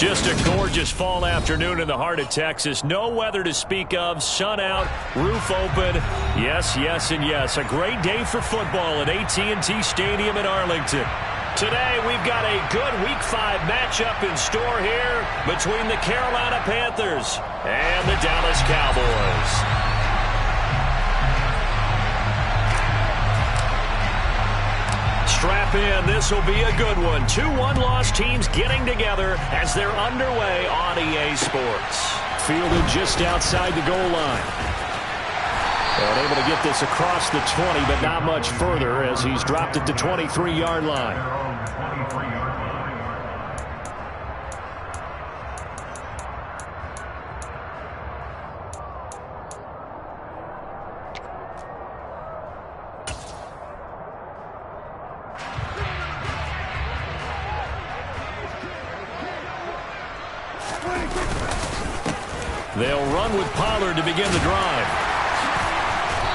Just a gorgeous fall afternoon in the heart of Texas. No weather to speak of. Sun out, roof open. Yes, yes, and yes. A great day for football at AT&T Stadium in Arlington. Today, we've got a good Week 5 matchup in store here between the Carolina Panthers and the Dallas Cowboys. Strap in. This will be a good one. 2 one-loss teams getting together as they're underway on EA Sports. Fielded just outside the goal line. And able to get this across the 20, but not much further as he's dropped at the 23-yard line. They'll run with Pollard to begin the drive.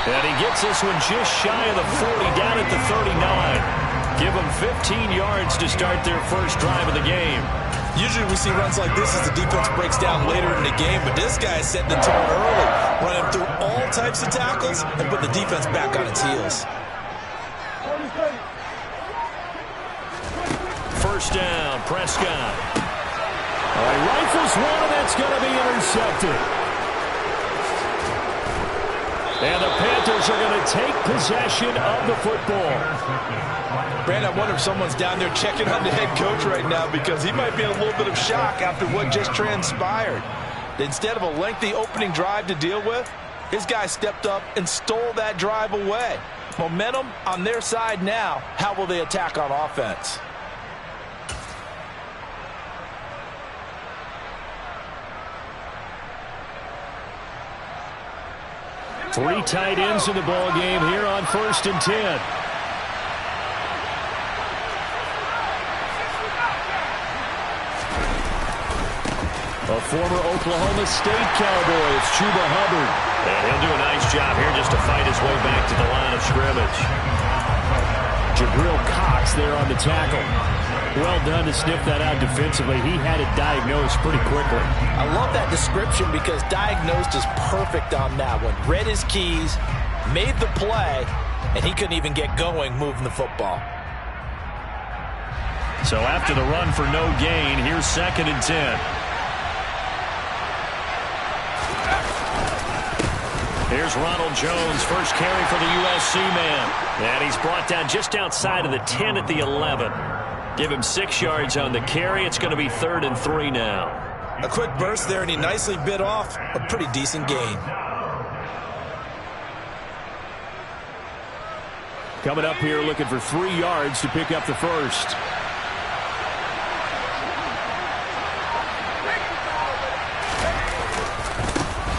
And he gets this one just shy of the 40, down at the 39. Give them 15 yards to start their first drive of the game. Usually we see runs like this as the defense breaks down later in the game, but this guy is setting the tone early, running through all types of tackles and put the defense back on its heels. First down, Prescott. He rifles one, and that's going to be intercepted. And the Panthers are going to take possession of the football. Brandon, I wonder if someone's down there checking on the head coach right now because he might be in a little bit of shock after what just transpired. Instead of a lengthy opening drive to deal with, his guy stepped up and stole that drive away. Momentum on their side now. How will they attack on offense? Three tight ends in the ball game here on 1st and 10. A former Oklahoma State Cowboy, it's Chuba Hubbard. And he'll do a nice job here just to fight his way back to the line of scrimmage. Jabril Cox there on the tackle. Well done to sniff that out defensively. He had it diagnosed pretty quickly. I love that description because diagnosed is perfect on that one. Read his keys, made the play, and he couldn't even get going moving the football. So after the run for no gain, here's 2nd and 10. Here's Ronald Jones, first carry for the USC man. And he's brought down just outside of the 10 at the 11. Give him 6 yards on the carry. It's going to be 3rd and 3 now. A quick burst there, and he nicely bit off a pretty decent gain. Coming up here looking for 3 yards to pick up the first.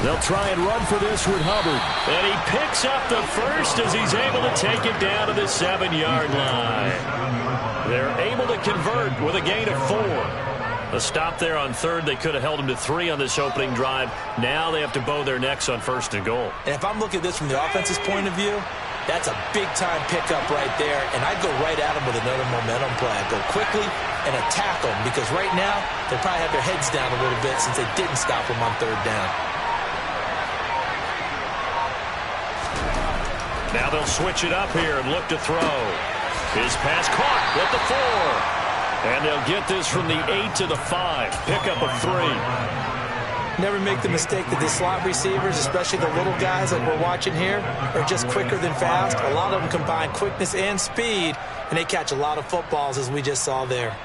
They'll try and run for this with Hubbard. And he picks up the first as he's able to take it down to the 7-yard line. They're able to convert with a gain of 4. A stop there on 3rd. They could have held him to 3 on this opening drive. Now they have to bow their necks on 1st and goal. And if I'm looking at this from the offense's point of view, that's a big-time pickup right there. And I'd go right at him with another momentum play. I'd go quickly and attack them because right now they probably have their heads down a little bit since they didn't stop him on 3rd down. Now they'll switch it up here and look to throw. His pass caught at the 4. And they'll get this from the 8 to the 5. Pickup of 3. Never make the mistake that the slot receivers, especially the little guys like we're watching here, are just quicker than fast. A lot of them combine quickness and speed, and they catch a lot of footballs as we just saw there.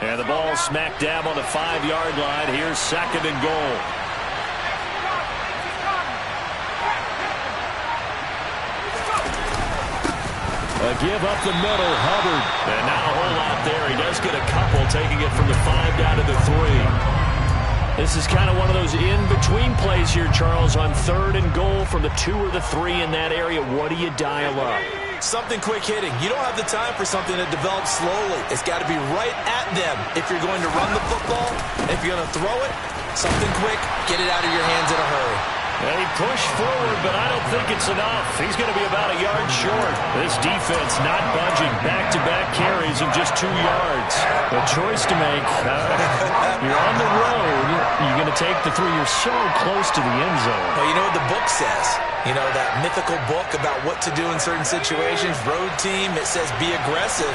And the ball smack dab on the 5-yard line. Here's 2nd and goal. A give up the middle, Hubbard. And not a whole lot there. He does get a couple, taking it from the 5 down to the 3. This is kind of one of those in-between plays here, Charles, on 3rd and goal from the 2 or the 3 in that area. What do you dial up? Something quick hitting. You don't have the time for something that develops slowly. It's got to be right at them if you're going to run the football. If you're going to throw it, something quick, get it out of your hands in a hurry. And he pushed forward, but I don't think it's enough. He's going to be about a yard short. This defense not budging. Back-to-back carries of just 2 yards. A choice to make. You're on the road. You're going to take the 3. You're so close to the end zone. Well, you know what the book says. You know, that mythical book about what to do in certain situations. Road team, it says be aggressive.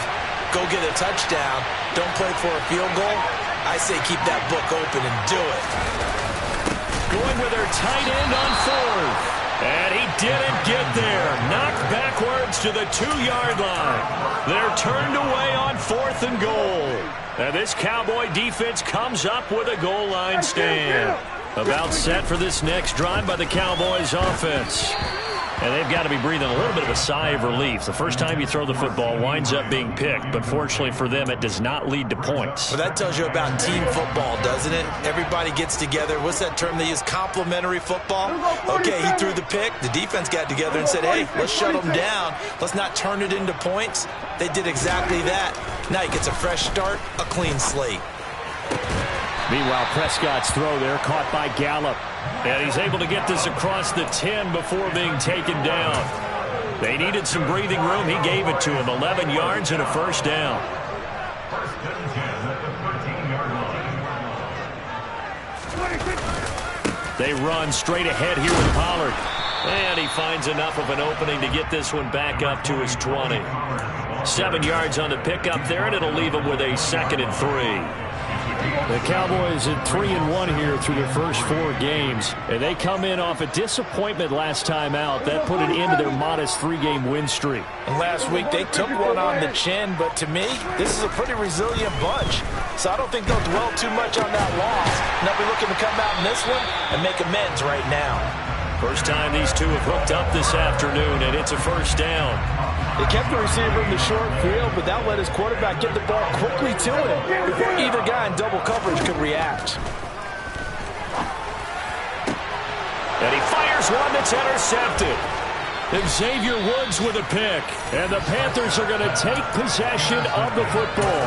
Go get a touchdown. Don't play for a field goal. I say keep that book open and do it. Going with their tight end on 4th. And he didn't get there. Knocked backwards to the 2-yard line. They're turned away on 4th and goal. And this Cowboy defense comes up with a goal line stand. About set for this next drive by the Cowboys offense. And they've got to be breathing a little bit of a sigh of relief. The first time you throw the football winds up being picked, but fortunately for them, it does not lead to points. Well, that tells you about team football, doesn't it? Everybody gets together. What's that term they use? Complementary football? Okay, he threw the pick. The defense got together and said, hey, let's shut them down. Let's not turn it into points. They did exactly that. Now he gets a fresh start, a clean slate. Meanwhile, Prescott's throw there caught by Gallup. And he's able to get this across the 10 before being taken down. They needed some breathing room. He gave it to him. 11 yards and a first down. They run straight ahead here with Pollard. And he finds enough of an opening to get this one back up to his 20. 7 yards on the pickup there, and it'll leave him with a 2nd and 3. The Cowboys at 3-1 here through their first 4 games. And they come in off a disappointment last time out. That put an end to their modest 3-game win streak. And last week they took one on the chin, but to me, this is a pretty resilient bunch. So I don't think they'll dwell too much on that loss. And they'll be looking to come out in this one and make amends right now. First time these two have hooked up this afternoon, and it's a first down. They kept the receiver in the short field, but that let his quarterback get the ball quickly to him before either guy in double coverage could react. And he fires one that's intercepted. Xavier Woods with a pick. And the Panthers are going to take possession of the football.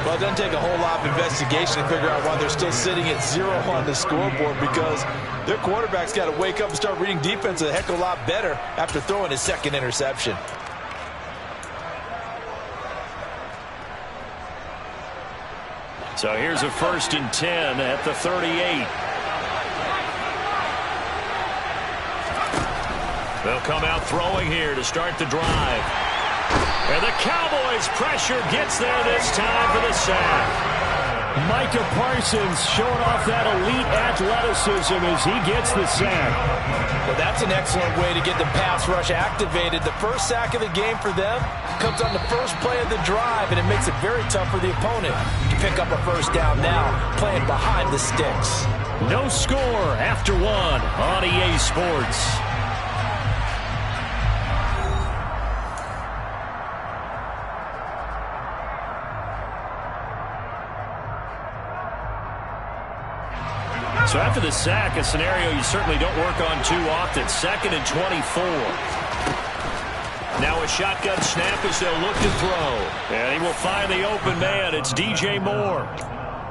Well, it doesn't take a whole lot of investigation to figure out why they're still sitting at 0 on the scoreboard, because their quarterback's got to wake up and start reading defense a heck of a lot better after throwing his 2nd interception. So here's a 1st and 10 at the 38. They'll come out throwing here to start the drive. And the Cowboys pressure gets there this time for the sack. Micah Parsons showing off that elite athleticism as he gets the sack. Well, that's an excellent way to get the pass rush activated. The first sack of the game for them comes on the first play of the drive, and it makes it very tough for the opponent to pick up a first down now, playing behind the sticks. No score after 1 on EA Sports. So after the sack, a scenario you certainly don't work on too often. 2nd and 24. Now a shotgun snap as they'll look to throw. And he will find the open man. It's DJ Moore.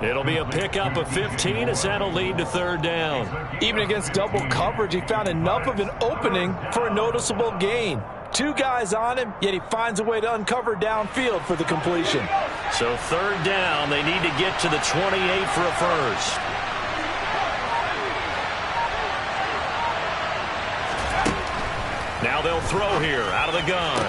It'll be a pickup of 15 as that'll lead to 3rd down. Even against double coverage, he found enough of an opening for a noticeable gain. 2 guys on him, yet he finds a way to uncover downfield for the completion. So 3rd down, they need to get to the 28 for a first. Now they'll throw here out of the gun.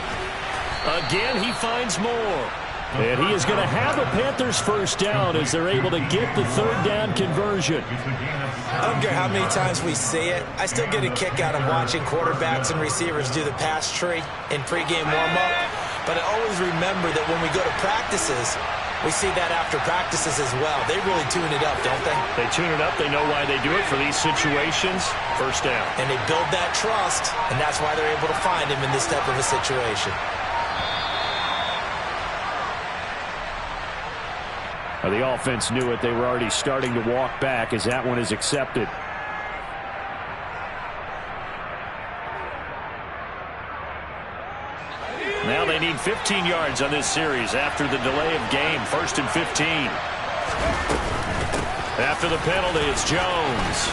Again, he finds Moore. And he is going to have a Panthers first down as they're able to get the 3rd down conversion. I don't care how many times we say it, I still get a kick out of watching quarterbacks and receivers do the pass tree in pregame warm-up. But I always remember that when we go to practices, we see that after practices as well. They really tune it up, don't they? They tune it up. They know why they do it for these situations. First down. And they build that trust, and that's why they're able to find him in this type of a situation. The offense knew it. They were already starting to walk back as that one is accepted. Now they need 15 yards on this series after the delay of game. 1st and 15. After the penalty, it's Jones.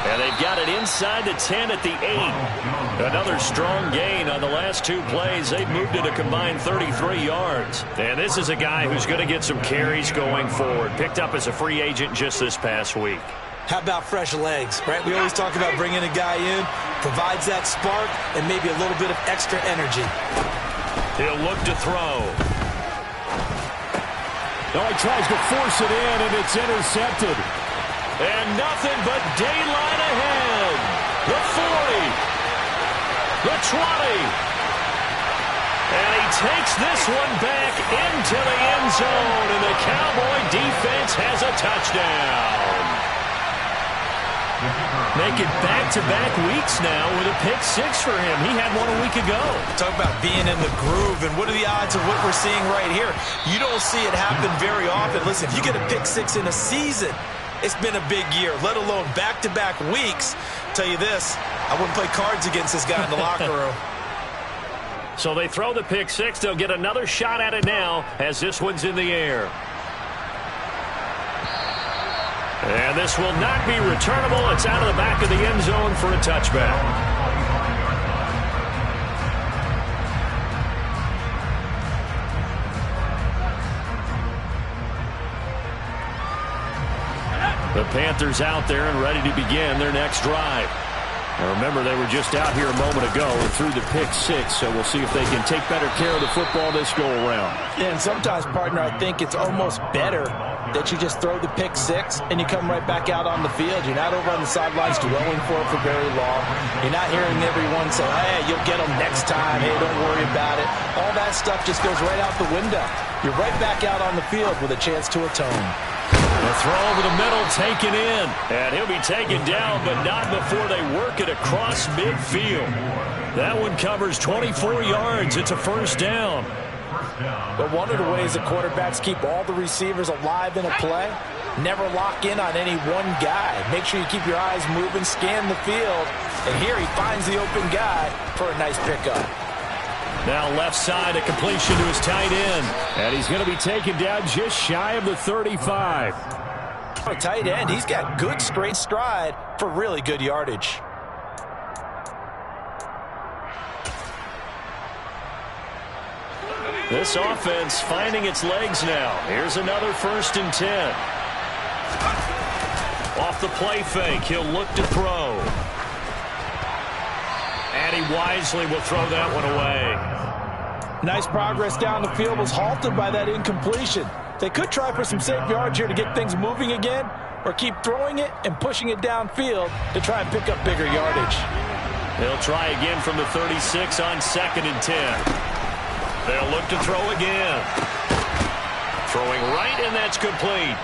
And they've got it inside the 10 at the 8. Another strong gain on the last 2 plays. They've moved it a combined 33 yards. And this is a guy who's going to get some carries going forward. Picked up as a free agent just this past week. How about fresh legs, right? We always talk about bringing a guy in, provides that spark, and maybe a little bit of extra energy. He'll look to throw. Oh, he tries to force it in, and it's intercepted. And nothing but daylight ahead. The 40. The 20. And he takes this one back into the end zone, and the Cowboy defense has a touchdown. Making back-to-back weeks now with a pick 6 for him. He had one a week ago. Talk about being in the groove, and what are the odds of what we're seeing right here? You don't see it happen very often. Listen, if you get a pick 6 in a season, it's been a big year, let alone back-to-back weeks. Tell you this, I wouldn't play cards against this guy in the locker room. So they throw the pick 6. They'll get another shot at it now as this one's in the air. And this will not be returnable. It's out of the back of the end zone for a touchback. The Panthers out there and ready to begin their next drive. Now remember, they were just out here a moment ago and threw the pick 6, so we'll see if they can take better care of the football this go-around. Yeah, and sometimes, partner, I think it's almost better that you just throw the pick 6 and you come right back out on the field. You're not over on the sidelines dwelling for it for very long. You're not hearing everyone say, hey, you'll get them next time. Hey, don't worry about it. All that stuff just goes right out the window. You're right back out on the field with a chance to atone. The throw over the middle taken in. And he'll be taken down, but not before they work it across midfield. That one covers 24 yards. It's a first down. But one of the ways that quarterbacks keep all the receivers alive in a play, never lock in on any one guy. Make sure you keep your eyes moving, scan the field. And here he finds the open guy for a nice pickup. Now left side, a completion to his tight end. And he's going to be taken down just shy of the 35. A tight end, he's got good straight stride for really good yardage. This offense finding its legs now. Here's another 1st and 10. Off the play fake, he'll look to throw. And he wisely will throw that one away. Nice progress down the field, was halted by that incompletion. They could try for some safe yards here to get things moving again, or keep throwing it and pushing it downfield to try and pick up bigger yardage. They'll try again from the 36 on 2nd and 10. They'll look to throw again. Throwing right, and that's complete.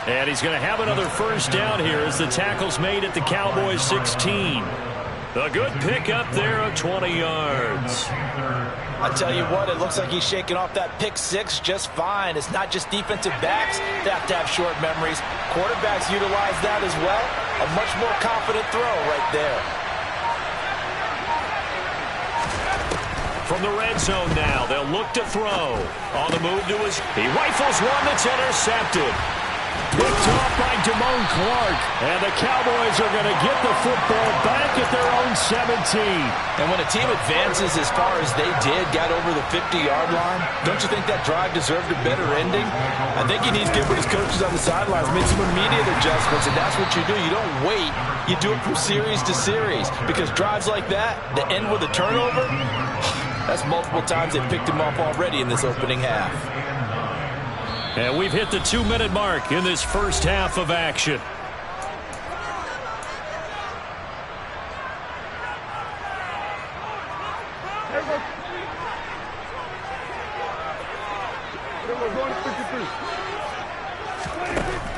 And he's going to have another first down here as the tackle's made at the Cowboys 16. A good pickup there of 20 yards. I tell you what, it looks like he's shaking off that pick 6 just fine. It's not just defensive backs that have to have short memories. Quarterbacks utilize that as well. A much more confident throw right there. From the red zone now, they'll look to throw. On the move to his... He rifles one that's intercepted. Picked off by Damone Clark. And the Cowboys are going to get the football back at their own 17. And when a team advances as far as they did, got over the 50-yard line, don't you think that drive deserved a better ending? I think he needs to get with his coaches on the sidelines, make some immediate adjustments, and that's what you do. You don't wait. You do it from series to series, because drives like that end with a turnover, that's multiple times they've picked him off already in this opening half. And we've hit the 2-minute mark in this first half of action.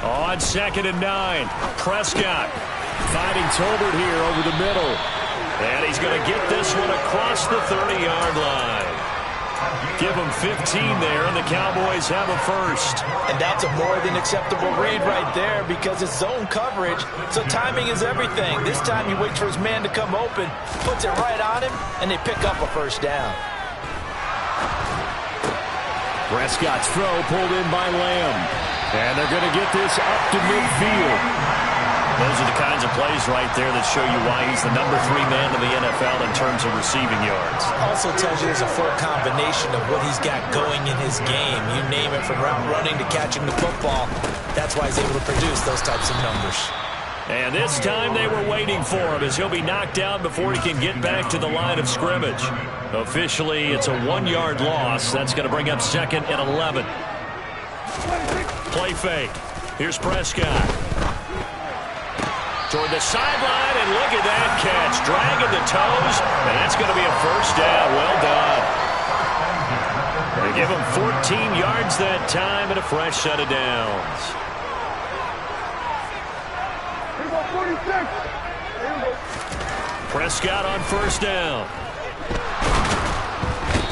On 2nd and 9, Prescott finding Tolbert here over the middle. And he's going to get this one across the 30-yard line. Give him 15 there, and the Cowboys have a first. And that's a more than acceptable read right there because it's zone coverage, so timing is everything. This time he waits for his man to come open, puts it right on him, and they pick up a first down. Prescott's throw pulled in by Lamb. And they're going to get this up to midfield. Those are the kinds of plays right there that show you why he's the #3 man in the NFL in terms of receiving yards. Also tells you there's a full combination of what he's got going in his game. You name it, from route running to catching the football. That's why he's able to produce those types of numbers. And this time they were waiting for him as he'll be knocked down before he can get back to the line of scrimmage. Officially, it's a 1-yard loss. That's going to bring up 2nd and 11. Play fake. Here's Prescott. Toward the sideline, and look at that catch. Dragging the toes, and that's going to be a first down. Well done. They give him 14 yards that time and a fresh set of downs. Prescott on first down.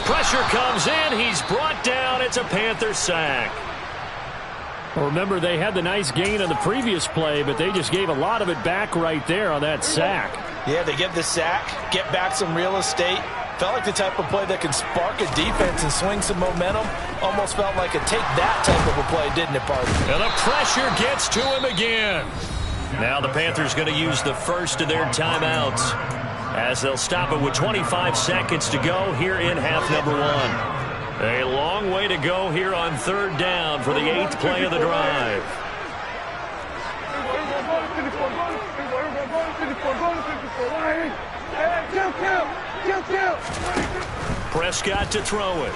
Pressure comes in. He's brought down. It's a Panther sack. Well, remember, they had the nice gain on the previous play, but they just gave a lot of it back right there on that sack. Yeah, they get the sack, get back some real estate. Felt like the type of play that can spark a defense and swing some momentum. Almost felt like a take-that type of a play, didn't it, Parker? And the pressure gets to him again. Now the Panthers going to use the first of their timeouts as they'll stop it with 25 seconds to go here in half number 1. A long way to go here on 3rd down for the 8th play of the drive. Prescott to throw it.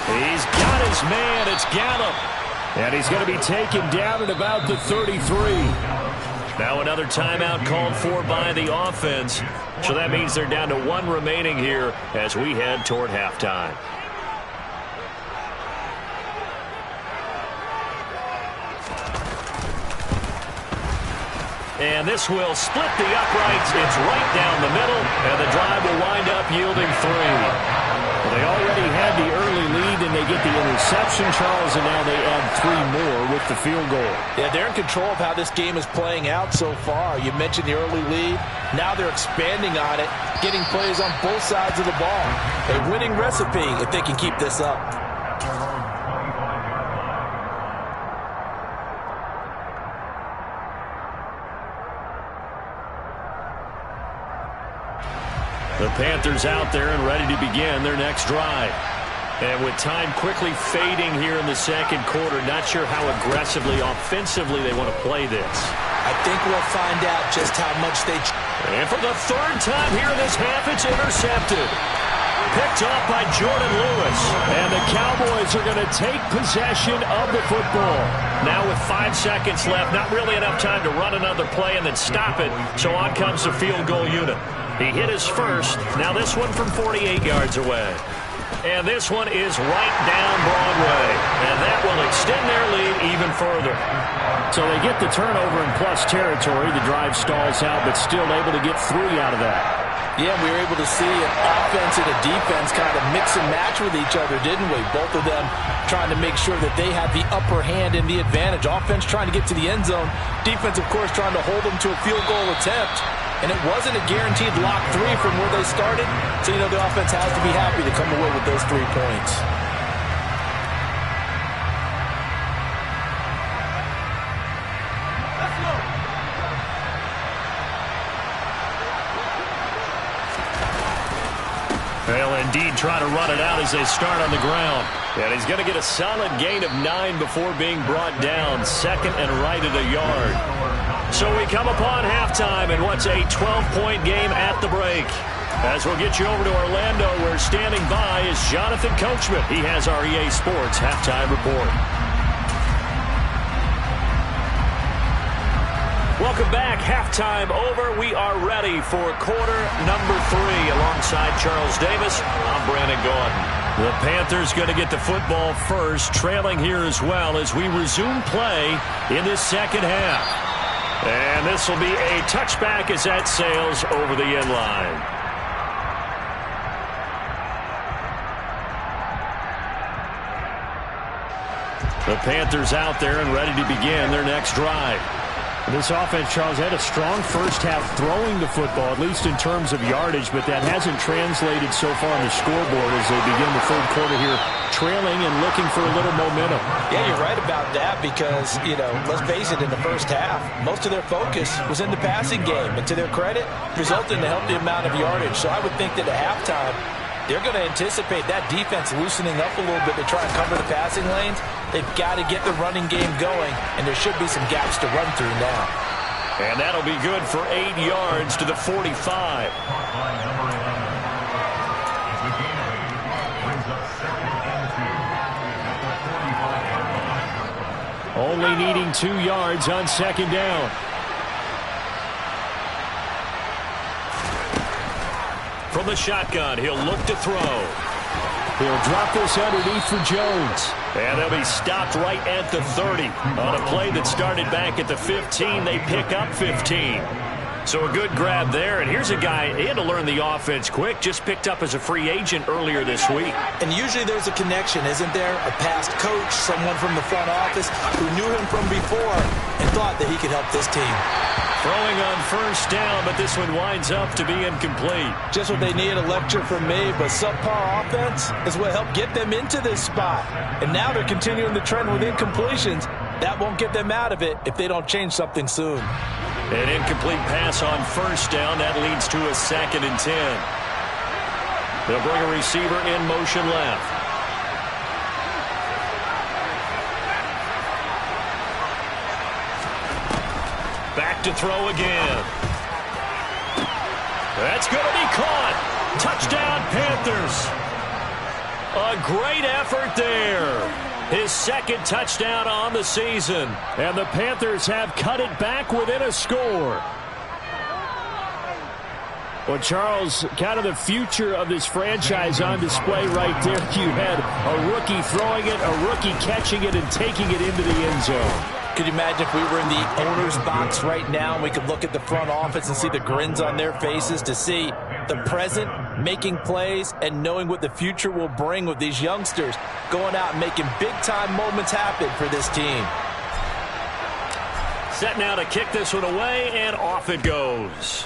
He's got his man. It's Gallup. And he's going to be taken down at about the 33. Now another timeout called for by the offense. So that means they're down to 1 remaining here as we head toward halftime. And this will split the uprights. It's right down the middle, and the drive will wind up yielding 3. They already had the early lead, and they get the interception, Charles, and now they add 3 more with the field goal. Yeah, they're in control of how this game is playing out so far. You mentioned the early lead. Now they're expanding on it, getting plays on both sides of the ball. A winning recipe if they can keep this up. The Panthers out there and ready to begin their next drive. And with time quickly fading here in the second quarter, not sure how aggressively, offensively they want to play this. I think we'll find out just how much they... And for the 3rd time here in this half, it's intercepted. Picked off by Jordan Lewis. And the Cowboys are going to take possession of the football. Now with 5 seconds left, not really enough time to run another play and then stop it. So on comes the field goal unit. He hit his first. Now this one from 48 yards away. And this one is right down Broadway. And that will extend their lead even further. So they get the turnover in plus territory. The drive stalls out, but still able to get 3 out of that. Yeah, we were able to see an offense and a defense kind of mix and match with each other, didn't we? Both of them trying to make sure that they have the upper hand and the advantage. Offense trying to get to the end zone. Defense, of course, trying to hold them to a field goal attempt. And it wasn't a guaranteed lock 3 from where they started. So, the offense has to be happy to come away with those 3 points. They'll indeed try to run it out as they start on the ground. And he's going to get a solid gain of 9 before being brought down. 2nd and right at a yard. So we come upon halftime in what's a 12-point game at the break. As we'll get you over to Orlando, where standing by is Jonathan Coachman. He has our EA Sports halftime report. Welcome back. Halftime over. We are ready for quarter number 3. Alongside Charles Davis, I'm Brandon Gaudin. The Panthers going to get the football first, trailing here as well as we resume play in this second half. And this will be a touchback as that sails over the end line. The Panthers out there and ready to begin their next drive. This offense, Charles, had a strong first half throwing the football, at least in terms of yardage, but that hasn't translated so far on the scoreboard as they begin the 3rd quarter here trailing and looking for a little momentum. Yeah, you're right about that because, let's face it, in the first half, most of their focus was in the passing game. And to their credit, resulted in a healthy amount of yardage. So I would think that at halftime, they're going to anticipate that defense loosening up a little bit to try and cover the passing lanes. They've got to get the running game going, and there should be some gaps to run through now. And that'll be good for 8 yards to the 45. Only needing 2 yards on second down. From the shotgun, he'll look to throw. He'll drop this underneath for Jones. And they'll be stopped right at the 30. On a play that started back at the 15, they pick up 15. So a good grab there. And here's a guy, he had to learn the offense quick, just picked up as a free agent earlier this week. And usually there's a connection, isn't there? A past coach, someone from the front office who knew him from before and thought that he could help this team. Throwing on first down, but this one winds up to be incomplete. Just what they need, a lecture from me, but subpar offense is what helped get them into this spot. And now they're continuing the trend with incompletions. That won't get them out of it if they don't change something soon. An incomplete pass on first down. That leads to a 2nd and 10. They'll bring a receiver in motion left. Back to throw again. That's going to be caught. Touchdown, Panthers. A great effort there. His 2nd touchdown on the season. And the Panthers have cut it back within a score. Well, Charles, kind of the future of this franchise on display right there. You had a rookie throwing it, a rookie catching it, and taking it into the end zone. Could you imagine if we were in the owner's box right now and we could look at the front office and see the grins on their faces, to see the present making plays and knowing what the future will bring with these youngsters going out and making big-time moments happen for this team. Set now to kick this one away, and off it goes.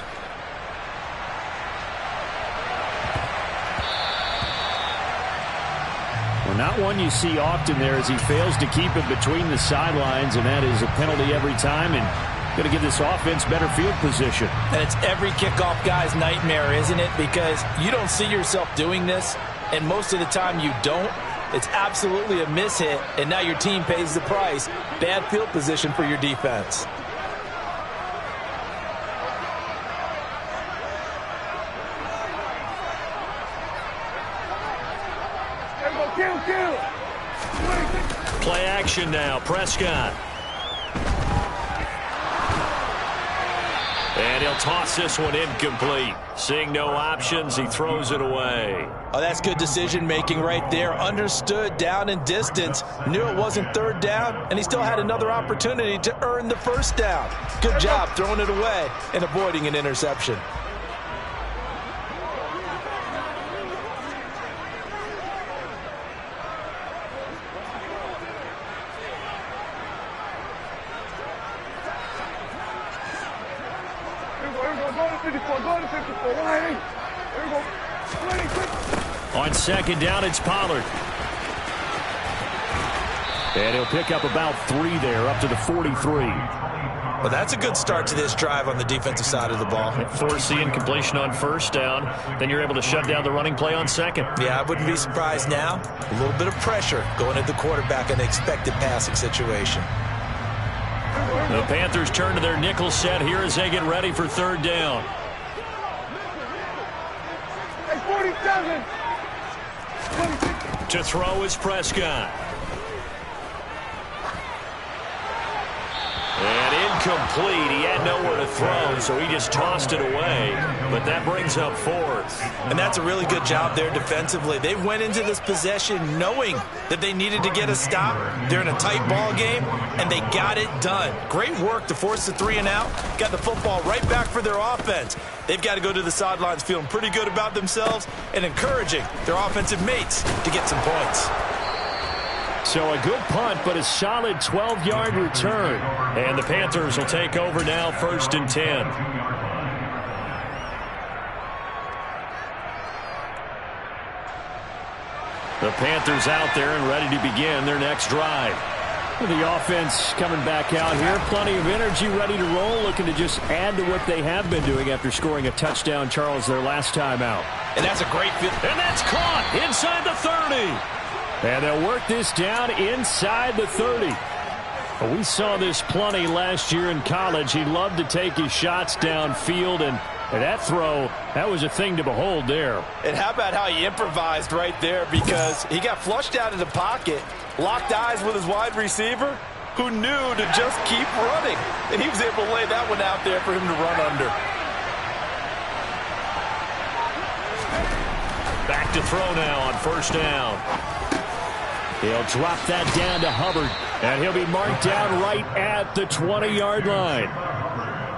Well, not one you see often there as he fails to keep it between the sidelines, and that is a penalty every time, and going to give this offense better field position. And it's every kickoff guy's nightmare, isn't it? Because you don't see yourself doing this, and most of the time you don't. It's absolutely a mishit, and now your team pays the price. Bad field position for your defense. Play action now. Prescott. And he'll toss this one incomplete. Seeing no options, he throws it away. Oh, that's good decision-making right there. Understood down and distance. Knew it wasn't 3rd down, and he still had another opportunity to earn the 1st down. Good job throwing it away and avoiding an interception. On second down, it's Pollard. And he'll pick up about 3 there, up to the 43. Well, that's a good start to this drive on the defensive side of the ball. Force the incompletion on first down. Then you're able to shut down the running play on second. Yeah, I wouldn't be surprised now. A little bit of pressure going at the quarterback in an expected passing situation. The Panthers turn to their nickel set here as they get ready for 3rd down. 47. To throw is Prescott. And incomplete. He had nowhere to throw, so he just tossed it away. But that brings up 4th. And that's a really good job there defensively. They went into this possession knowing that they needed to get a stop. They're in a tight ball game, and they got it done. Great work to force the 3 and out. Got the football right back for their offense. They've got to go to the sidelines feeling pretty good about themselves and encouraging their offensive mates to get some points. So a good punt, but a solid 12-yard return. And the Panthers will take over now, 1st and 10. The Panthers out there and ready to begin their next drive. The offense coming back out here. Plenty of energy, ready to roll, looking to just add to what they have been doing after scoring a touchdown, Charles, their last time out. And that's a great field. And that's caught inside the 30. And they'll work this down inside the 30. Well, we saw this plenty last year in college. He loved to take his shots downfield, and that throw, that was a thing to behold there. And how about how he improvised right there, because he got flushed out of the pocket, locked eyes with his wide receiver, who knew to just keep running. And he was able to lay that one out there for him to run under. Back to throw now on first down. He'll drop that down to Hubbard, and he'll be marked down right at the 20-yard line.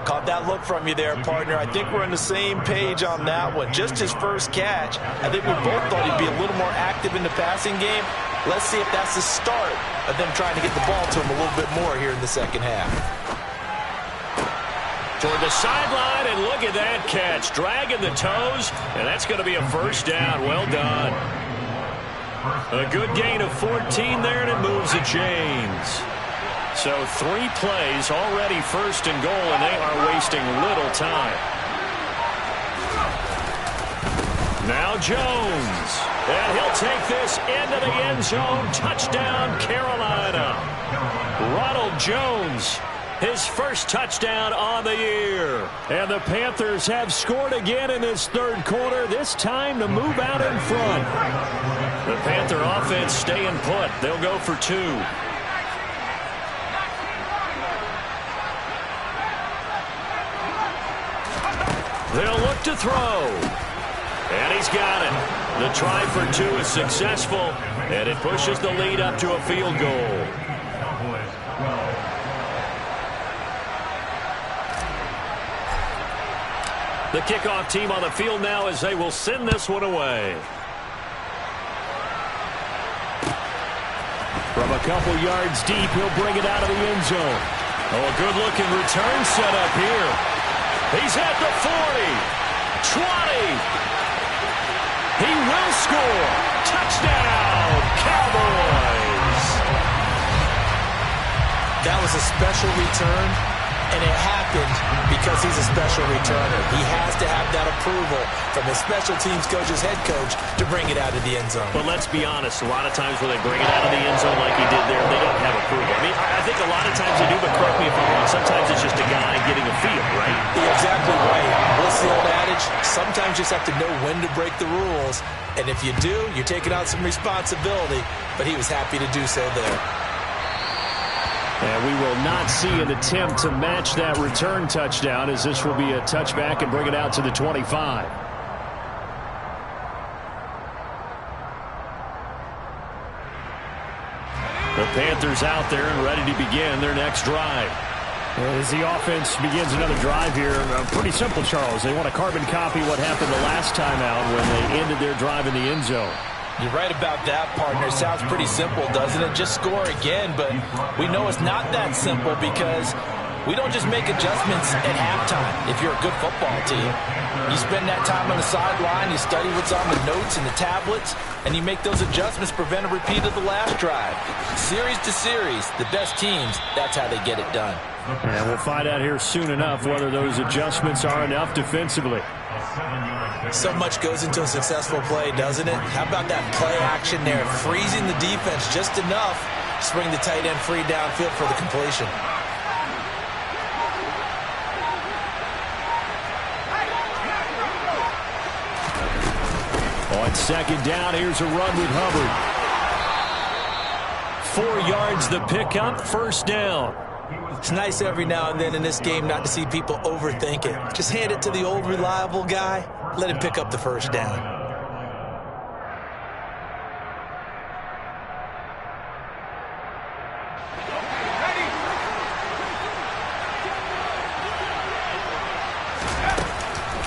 Caught that look from you there, partner. I think we're on the same page on that one. Just his first catch. I think we both thought he'd be a little more active in the passing game. Let's see if that's the start of them trying to get the ball to him a little bit more here in the second half. Toward the sideline, and look at that catch. Dragging the toes, and that's going to be a first down. Well done. A good gain of 14 there, and it moves the chains. So 3 plays, already first and goal, and they are wasting little time. Now Jones. And he'll take this into the end zone. Touchdown, Carolina. Ronald Jones, his first touchdown on the year. And the Panthers have scored again in this third quarter, this time to move out in front. The Panther offense staying put. They'll go for 2. They'll look to throw. And he's got it. The try for 2 is successful, and it pushes the lead up to a field goal. The kickoff team on the field now as they will send this one away. From a couple yards deep, he'll bring it out of the end zone. Oh, a good-looking return set up here. He's at the 40, 20. He will score. Touchdown, Cowboys. That was a special return, and it happened because he's a special returner. He has to have that approval from his special teams coach's head coach to bring it out of the end zone. But let's be honest, a lot of times when they bring it out of the end zone like he did there, they don't have approval. I mean, I think a lot of times they do, but correct me if I'm wrong, sometimes it's just a guy getting a feel, right? You're exactly right. What's the old adage? Sometimes you just have to know when to break the rules, and if you do, you're taking out some responsibility, but he was happy to do so there. And we will not see an attempt to match that return touchdown, as this will be a touchback and bring it out to the 25. The Panthers out there and ready to begin their next drive. As the offense begins another drive here, pretty simple, Charles. They want to carbon copy what happened the last time out when they ended their drive in the end zone. You're right about that, partner. Sounds pretty simple, doesn't it? Just score again, but we know it's not that simple because we don't just make adjustments at halftime if you're a good football team. You spend that time on the sideline, you study what's on the notes and the tablets, and you make those adjustments, prevent a repeat of the last drive. Series to series, the best teams, that's how they get it done. And we'll find out here soon enough whether those adjustments are enough defensively. So much goes into a successful play, doesn't it? How about that play action there, freezing the defense just enough to bring the tight end free downfield for the completion. On second down, here's a run with Hubbard. 4 yards the pickup, first down. It's nice every now and then in this game not to see people overthink it. Just hand it to the old reliable guy. Let him pick up the first down.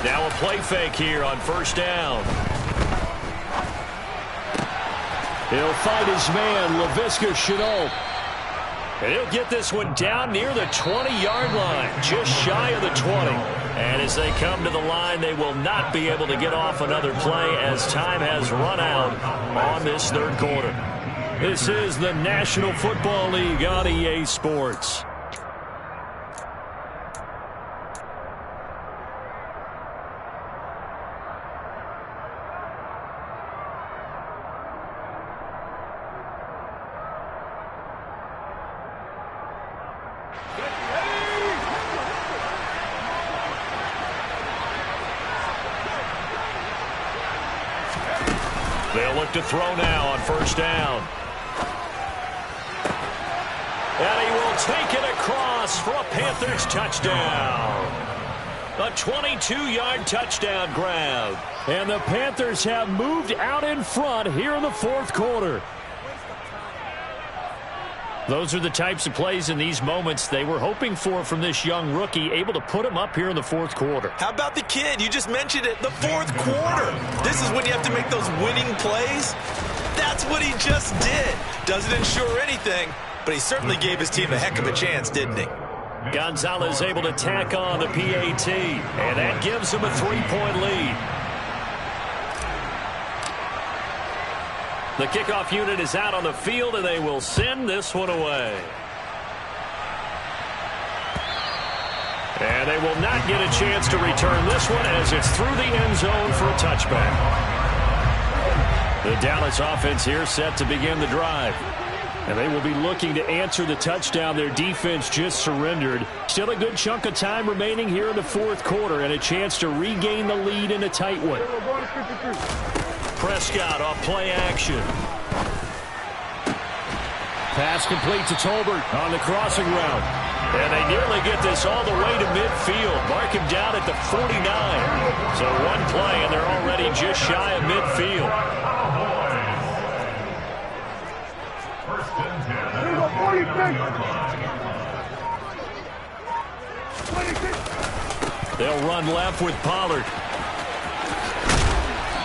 Now a play fake here on first down. He'll find his man, Laviska Shenault. And he'll get this one down near the 20-yard line, just shy of the 20. And as they come to the line, they will not be able to get off another play as time has run out on this third quarter. This is the National Football League on EA Sports. They'll look to throw now on first down. And he will take it across for a Panthers touchdown. A 22-yard touchdown grab. And the Panthers have moved out in front here in the fourth quarter. Those are the types of plays in these moments they were hoping for from this young rookie, able to put him up here in the fourth quarter. How about the kid? You just mentioned it, the fourth quarter. This is when you have to make those winning plays. That's what he just did. Doesn't ensure anything, but he certainly gave his team a heck of a chance, didn't he? Gonzalez able to tack on the PAT, and that gives him a 3-point lead. The kickoff unit is out on the field, and they will send this one away. And they will not get a chance to return this one as it's through the end zone for a touchback. The Dallas offense here set to begin the drive. And they will be looking to answer the touchdown their defense just surrendered. Still a good chunk of time remaining here in the fourth quarter and a chance to regain the lead in a tight one. Prescott off play action. Pass complete to Tolbert on the crossing route. And they nearly get this all the way to midfield. Mark him down at the 49. So one play, and they're already just shy of midfield. They'll run left with Pollard.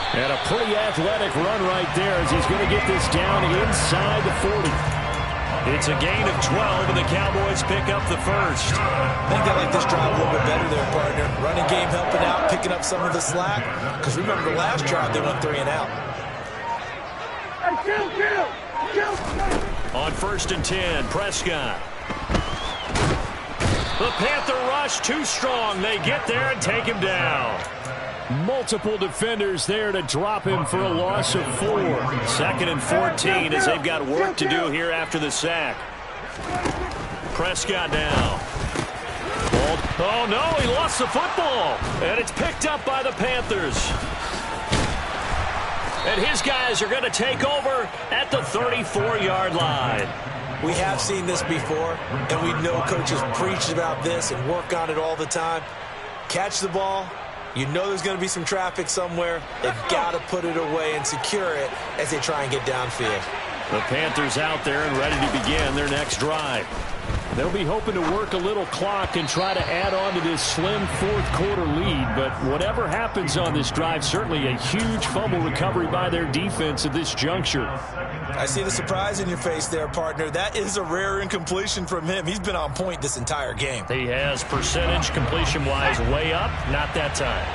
And a pretty athletic run right there as he's going to get this down inside the 40. It's a gain of 12, and the Cowboys pick up the first. I think they like this drive a little bit better there, partner. Running game helping out, picking up some of the slack. Because remember the last drive, they went 3 and out. On first and 10, Prescott. The Panther rush too strong. They get there and take him down. Multiple defenders there to drop him for a loss of 4. 2nd and 14 as they've got work to do here after the sack. Prescott now. Oh, no, he lost the football. And it's picked up by the Panthers. And his guys are going to take over at the 34-yard line. We have seen this before, and we know coaches preach about this and work on it all the time. Catch the ball. You know there's going to be some traffic somewhere. They've got to put it away and secure it as they try and get downfield. The Panthers out there and ready to begin their next drive. They'll be hoping to work a little clock and try to add on to this slim fourth quarter lead. But whatever happens on this drive, certainly a huge fumble recovery by their defense at this juncture. I see the surprise in your face there, partner. That is a rare incompletion from him. He's been on point this entire game. He has percentage completion-wise way up, not that time.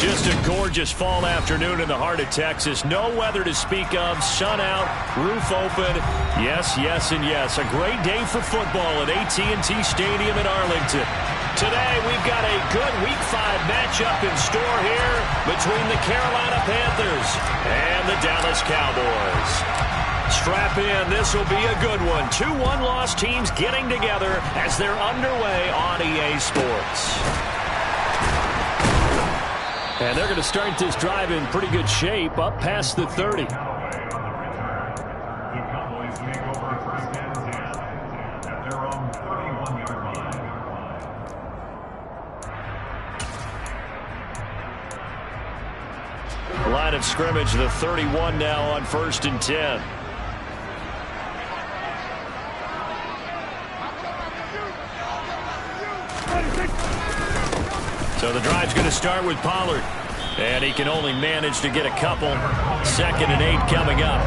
Just a gorgeous fall afternoon in the heart of Texas. No weather to speak of. Sun out, roof open. Yes, yes, and yes. A great day for football at AT&T Stadium in Arlington. Today, we've got a good Week 5 matchup in store here between the Carolina Panthers and the Dallas Cowboys. Strap in. This will be a good one. Two one-loss teams getting together as they're underway on EA Sports. And they're going to start this drive in pretty good shape, up past the 30. Line of scrimmage, the 31 now on 1st and 10. So the drive's going to start with Pollard. And he can only manage to get a couple. 2nd and 8 coming up.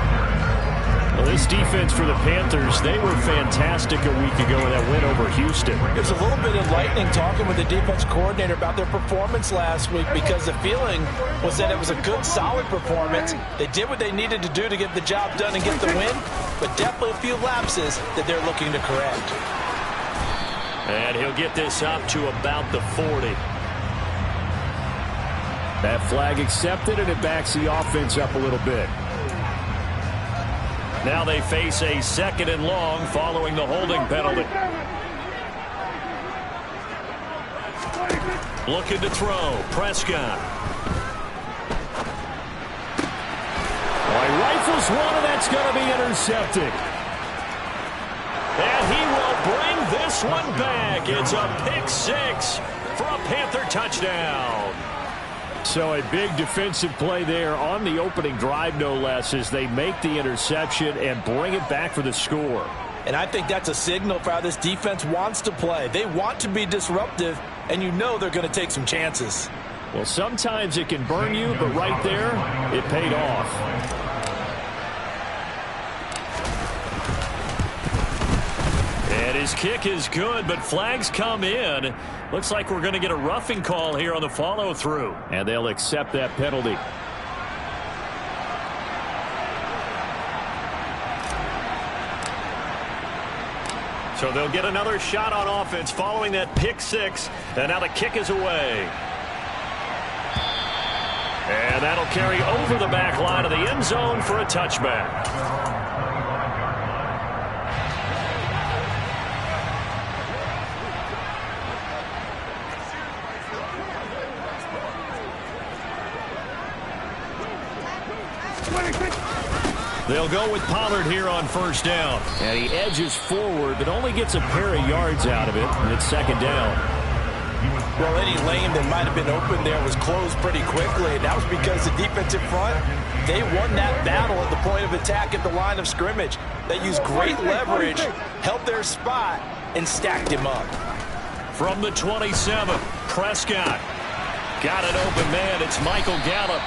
Well, this defense for the Panthers, they were fantastic a week ago in that win over Houston. It was a little bit enlightening talking with the defense coordinator about their performance last week, because the feeling was that it was a good, solid performance. They did what they needed to do to get the job done and get the win, but definitely a few lapses that they're looking to correct. And he'll get this up to about the 40. That flag accepted, and it backs the offense up a little bit. Now they face a 2nd and long following the holding penalty. Looking to throw. Prescott. He rifles one, and that's going to be intercepted. And he will bring this one back. It's a pick 6 for a Panther touchdown. So a big defensive play there on the opening drive, no less, as they make the interception and bring it back for the score. And I think that's a signal for how this defense wants to play. They want to be disruptive, and you know they're going to take some chances. Well, sometimes it can burn you, but right there, it paid off. And his kick is good, but flags come in. Looks like we're going to get a roughing call here on the follow-through. And they'll accept that penalty. So they'll get another shot on offense following that pick 6. And now the kick is away. And that'll carry over the back line of the end zone for a touchback. They'll go with Pollard here on 1st down. And he edges forward, but only gets a pair of yards out of it, and it's 2nd down. Well, any lane that might have been open there was closed pretty quickly, and that was because the defensive front, they won that battle at the point of attack at the line of scrimmage. They used great leverage, held their spot, and stacked him up. From the 27, Prescott. Got an open man. It's Michael Gallup.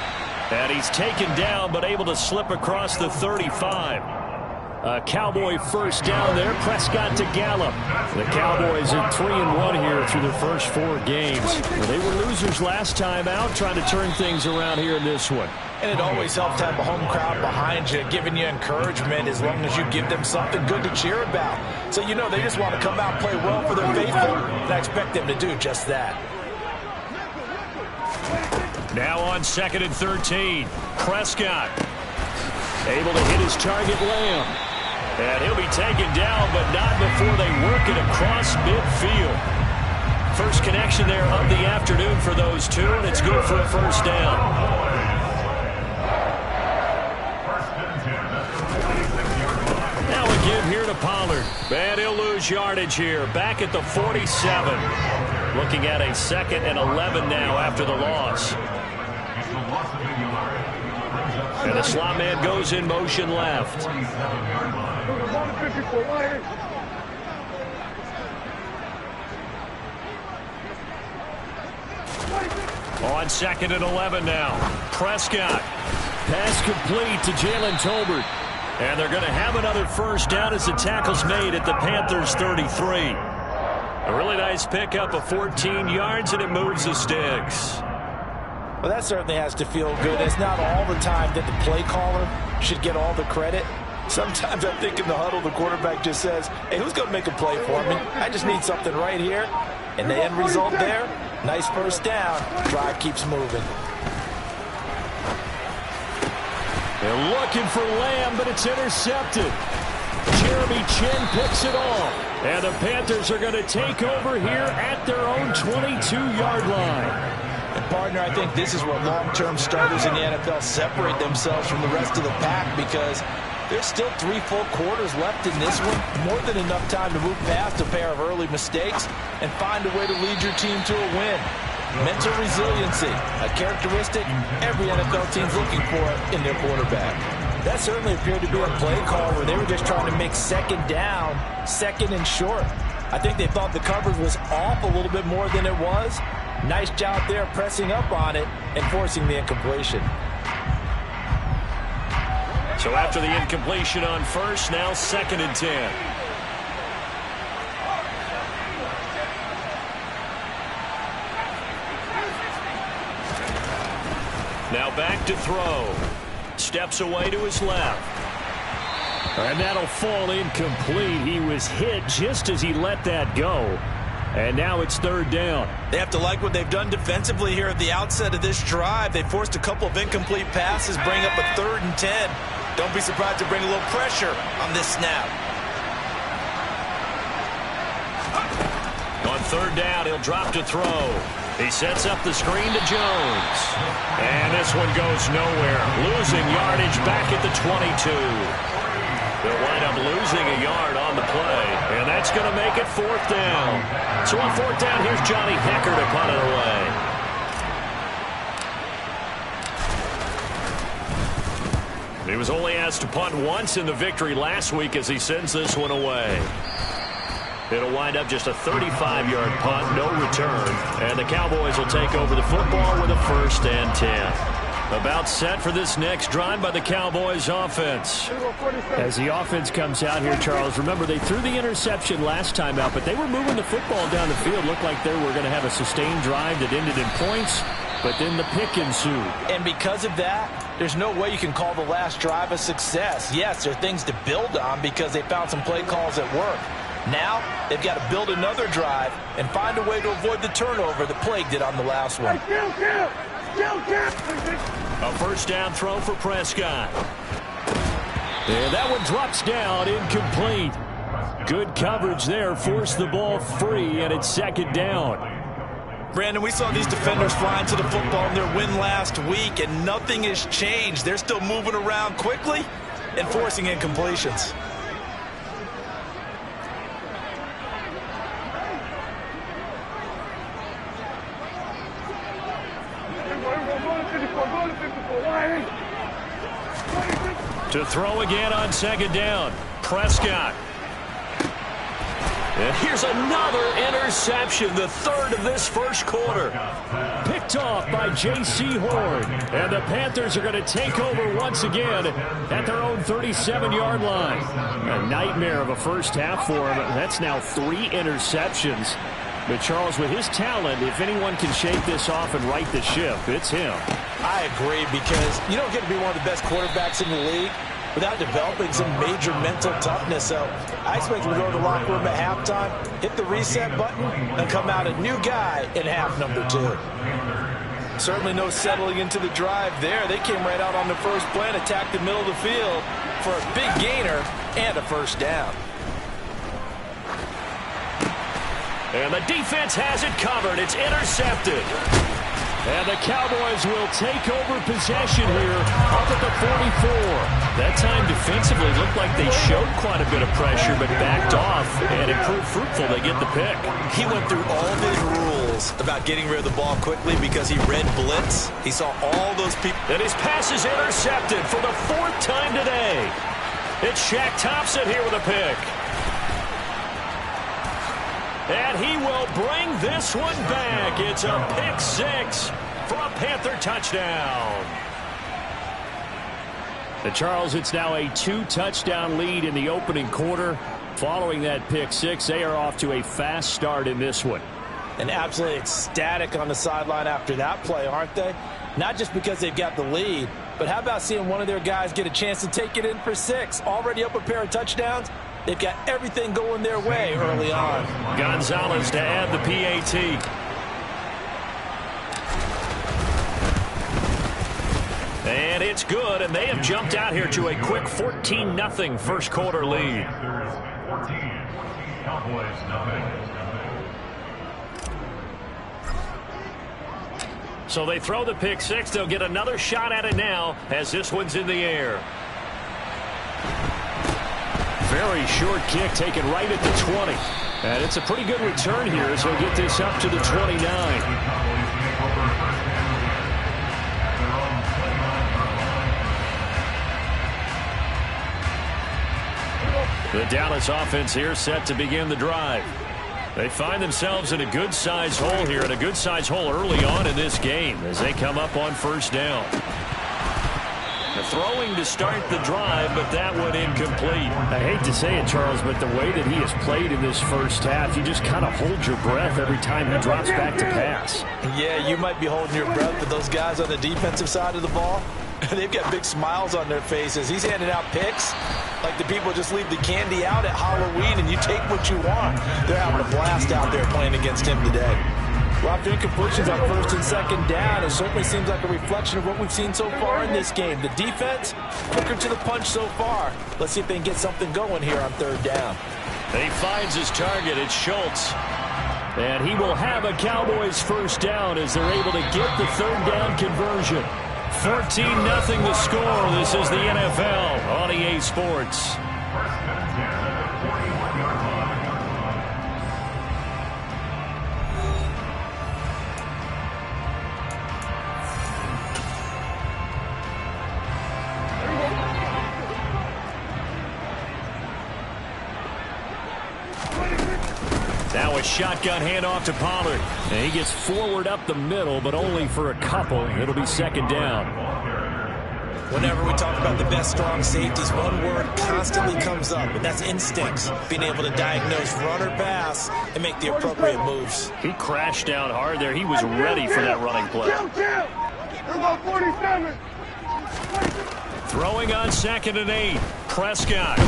And he's taken down, but able to slip across the 35. A Cowboy 1st down there. Prescott to Gallup. The Cowboys are 3-1 here through their first 4 games. Well, they were losers last time out, trying to turn things around here in this one. And it always helps to have a home crowd behind you, giving you encouragement as long as you give them something good to cheer about. So you know they just want to come out and play well for their faithful, and I expect them to do just that. Now on 2nd and 13, Prescott able to hit his target, Lamb. And he'll be taken down, but not before they work it across midfield. First connection there of the afternoon for those two, and it's good for a 1st down. Now a give here to Pollard. And he'll lose yardage here, back at the 47. Looking at a 2nd and 11 now after the loss. And the slot man goes in motion left. On 2nd and 11 now. Prescott. Pass complete to Jalen Tolbert. And they're going to have another 1st down as the tackle's made at the Panthers' 33. A really nice pickup of 14 yards, and it moves the sticks. Well, that certainly has to feel good. It's not all the time that the play caller should get all the credit. Sometimes I think in the huddle, the quarterback just says, hey, who's going to make a play for me? I just need something right here. And the end result there, nice first down. Drive keeps moving. They're looking for Lamb, but it's intercepted. Jeremy Chin picks it off. And the Panthers are going to take over here at their own 22-yard line. And, partner, I think this is where long-term starters in the NFL separate themselves from the rest of the pack, because there's still 3 full quarters left in this one. More than enough time to move past a pair of early mistakes and find a way to lead your team to a win. Mental resiliency, a characteristic every NFL team's looking for in their quarterback. That certainly appeared to be a play call where they were just trying to make second down, second and short. I think they thought the coverage was off a little bit more than it was. Nice job there pressing up on it and forcing the incompletion. So after the incompletion on first, now 2nd and 10. Now back to throw. Steps away to his left. And that'll fall incomplete. He was hit just as he let that go. And now it's 3rd down. They have to like what they've done defensively here at the outset of this drive. They forced a couple of incomplete passes, bring up a 3rd and 10. Don't be surprised to bring a little pressure on this snap. On 3rd down, he'll drop to throw. He sets up the screen to Jones. And this one goes nowhere. Losing yardage back at the 22. They'll wind up losing a yard on the play. And that's going to make it 4th down. So on 4th down, here's Johnny Hecker to punt it away. He was only asked to punt once in the victory last week as he sends this one away. It'll wind up just a 35-yard punt, no return. And the Cowboys will take over the football with a 1st and 10. About set for this next drive by the Cowboys offense. As the offense comes out here, Charles, remember they threw the interception last time out, but they were moving the football down the field. Looked like they were going to have a sustained drive that ended in points, but then the pick ensued. And because of that, there's no way you can call the last drive a success. Yes, there are things to build on because they found some play calls at work. Now, they've got to build another drive and find a way to avoid the turnover that plagued it on the last one. A 1st down throw for Prescott. And that one drops down, incomplete. Good coverage there, forced the ball free, and it's 2nd down. Brandon, we saw these defenders flying to the football in their win last week, and nothing has changed. They're still moving around quickly and forcing incompletions. To throw again on 2nd down. Prescott. And here's another interception, the 3rd of this 1st quarter. Picked off by J.C. Horn. And the Panthers are going to take over once again at their own 37-yard line. A nightmare of a first half for him. That's now 3 interceptions. But, Charles, with his talent, if anyone can shake this off and right the ship, it's him. I agree, because you don't get to be one of the best quarterbacks in the league without developing some major mental toughness. So I expect him to go to the locker room at halftime, hit the reset button, and come out a new guy in half number 2. Certainly no settling into the drive there. They came right out on the first play and attacked the middle of the field for a big gainer and a 1st down. And the defense has it covered. It's intercepted. And the Cowboys will take over possession here up at the 44. That time defensively looked like they showed quite a bit of pressure but backed off, and it proved fruitful. They get the pick. He went through all of his rules about getting rid of the ball quickly because he read blitz. He saw all those people. And his pass is intercepted for the 4th time today. It's Shaq Thompson here with a pick. And he will bring this one back. It's a pick 6 for a Panther touchdown. And Charles, it's now a 2-touchdown lead in the opening quarter. Following that pick 6, they are off to a fast start in this one. And absolutely ecstatic on the sideline after that play, aren't they? Not just because they've got the lead, but how about seeing one of their guys get a chance to take it in for 6? Already up a pair of touchdowns. They've got everything going their way early on. Gonzalez to add the PAT. And it's good, and they have jumped out here to a quick 14-0 first quarter lead. So they throw the pick 6. They'll get another shot at it now as this one's in the air. Very short kick taken right at the 20. And it's a pretty good return here as he'll get this up to the 29. The Dallas offense here set to begin the drive. They find themselves in a good-sized hole here, and a good-sized hole early on in this game as they come up on first down. The throwing to start the drive, but that one incomplete. I hate to say it, Charles, but the way that he has played in this first half, you just kind of hold your breath every time he drops back to pass. Yeah, you might be holding your breath, but those guys on the defensive side of the ball, they've got big smiles on their faces. He's handing out picks like the people just leave the candy out at Halloween and you take what you want. They're having a blast out there playing against him today. Well, after incompletions on first and second down, it certainly seems like a reflection of what we've seen so far in this game. The defense, quicker to the punch so far. Let's see if they can get something going here on third down. He finds his target. It's Schultz. And he will have a Cowboys first down as they're able to get the third down conversion. 14-0 the score. This is the NFL on EA Sports. Now a shotgun handoff to Pollard. And he gets forward up the middle, but only for a couple. It'll be second down. Whenever we talk about the best strong safeties, one word constantly comes up, and that's instincts. Being able to diagnose run or pass and make the appropriate moves. He crashed down hard there. He was ready for that running play. Throwing on 2nd and 8. Prescott.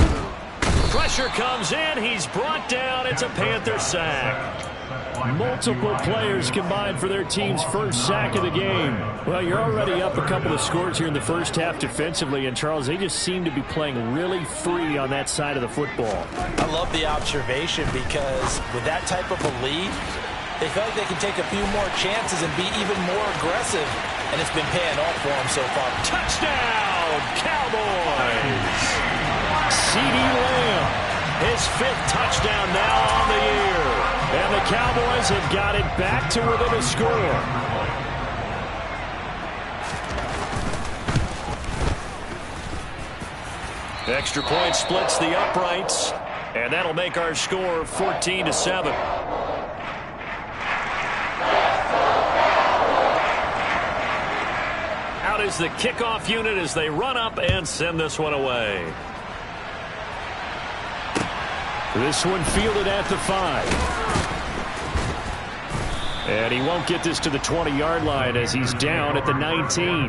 Pressure comes in. He's brought down. It's a Panther sack. Multiple players combined for their team's first sack of the game. Well, you're already up a couple of scores here in the first half defensively, and Charles, they just seem to be playing really free on that side of the football. I love the observation because with that type of a lead, they feel like they can take a few more chances and be even more aggressive, and it's been paying off for them so far. Touchdown, Cowboys! CeeDee Lamb, his 5th touchdown now on the year. And the Cowboys have got it back to within a score. Extra point splits the uprights, and that'll make our score 14-7. Out is the kickoff unit as they run up and send this one away. This one fielded at the 5. And he won't get this to the 20-yard line as he's down at the 19.